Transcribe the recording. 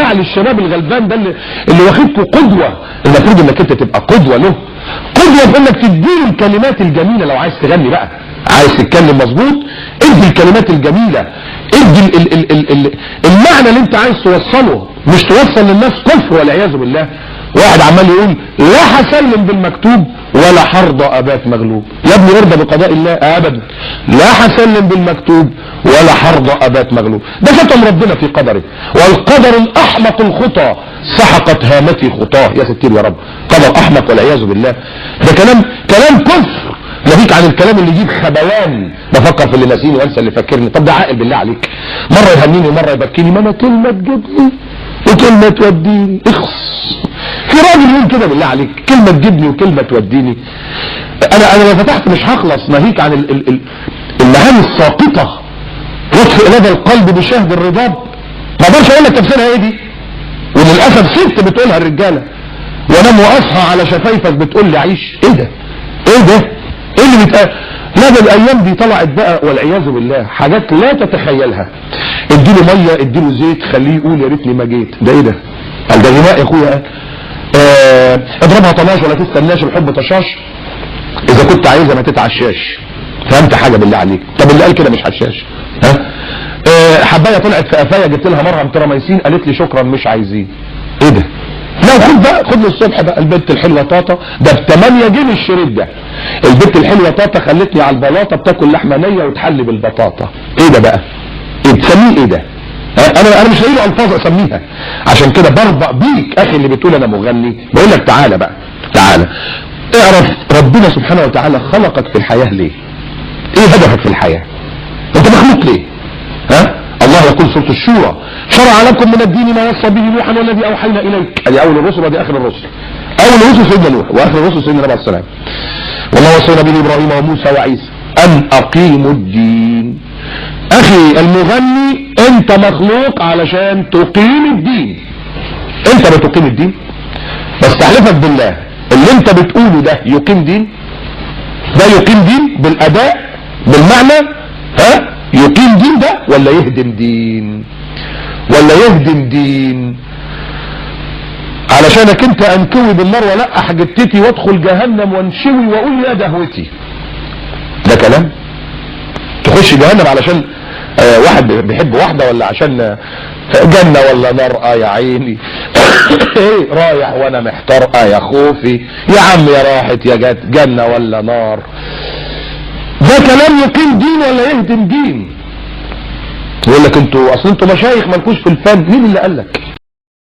بتاع للشباب الغلبان ده اللي واخدكوا قدوه، المفروض انك انت تبقى قدوه له، قدوه في انك تديله الكلمات الجميله. لو عايز تغني بقى، عايز تتكلم مظبوط، ادي الكلمات الجميله، ادي المعنى اللي انت عايز توصله، مش توصل للناس كفر والعياذ بالله. واحد عمال يقول لا هسلم بالمكتوب ولا حرضى ابات مغلوب. يا ابني ارضى بقضاء الله ابدا. لا هسلم بالمكتوب ولا حرضى ابات مغلوب. ده ختم ربنا في قدره. والقدر الاحمق الخطى سحقت هامتي خطاه. يا ستير يا رب، قدر احمق والعياذ بالله. ده كلام كفر، ناهيك عن الكلام اللي يجيب خبوان. بفكر في اللي ناسيني وانسى اللي فاكرني. طب ده عاقل بالله عليك؟ مره يهنيني ومره يبكيني. ما انا كلمه تجيبني وكلمه توديني. اخص، في راجل يقول كده بالله عليك؟ كلمه تجيبني وكلمه توديني. انا لو فتحت مش هخلص، ناهيك عن المعاني الساقطه. يطفئ لدى القلب بشهد الرضاب. ما اقدرش اقول لك تفسيرها ايه دي، وللاسف ست بتقولها الرجاله. وانام واصحى على شفايفك بتقول لي عيش. ايه ده؟ ايه ده؟ ايه اللي بيتقال؟ لا ده الايام دي طلعت بقى والعياذ بالله حاجات لا تتخيلها. اديله ميه، اديله زيت، خليه يقول يا ريتني ما جيت. ده ايه ده؟ قال ده غناء يا اخويا. اضربها طناش ولا تستناش، الحب طشاش، اذا كنت عايزها ما تتعشاش. فهمت حاجه بالله عليك؟ طب اللي قال كده مش حشاش. ها؟ حبايه طلعت في قفايا، جبت لها مرهم تراميسين، قالت لي شكرا مش عايزين. ايه ده؟ لا خد بقى، خد للصبح بقى. البنت الحلوه طاطا، ده ب 8 جنيه الشريط ده. البنت الحلوه طاطا خلتني على البلاطه بتاكل لحمه نيه وتحلي بالبطاطا. ايه ده بقى؟ ايه بتسميه ايه ده؟ انا مش لاقي له الفاظ اسميها. عشان كده بربق بيك اخي اللي بتقول انا مغني، بقول لك تعالى بقى، تعالى اعرف ربنا سبحانه وتعالى خلقك في الحياه ليه؟ ايه هدفك في الحياه؟ انت مخلوق ليه؟ ها؟ الله يقول سورة الشورى: شرع لكم من الدين ما وصى به نوحا والذي اوحينا اليك. ادي اول الرسل ودي اخر الرسل. اول الرسل سيدنا نوح، واخر الرسل سيدنا النبي عليه السلام. والله وصينا به ابراهيم وموسى وعيسى ان اقيموا الدين. اخي المغني، انت مخلوق علشان تقيم الدين. انت بتقيم الدين؟ بستحلفك بالله اللي انت بتقوله ده يقيم دين؟ ده يقيم دين بالاداء بالمعنى؟ ها؟ يقيم دين ده ولا يهدم دين؟ ولا يهدم دين؟ علشانك انت انكوي بالنار ولقح جتتي وادخل جهنم وانشوي واقول يا دهوتي. ده كلام؟ تخش جهنم علشان واحد بيحب واحدة، ولا عشان جنة ولا نار؟ يا عيني ايه رايح وانا محتار يا خوفي. يا عم يا راحت يا جت، جنة ولا نار؟ ده كلام يقيم دين ولا يهدم دين؟ يقول لك انتوا اصل انتوا مشايخ مالكوش في الفن. مين اللي قال لك؟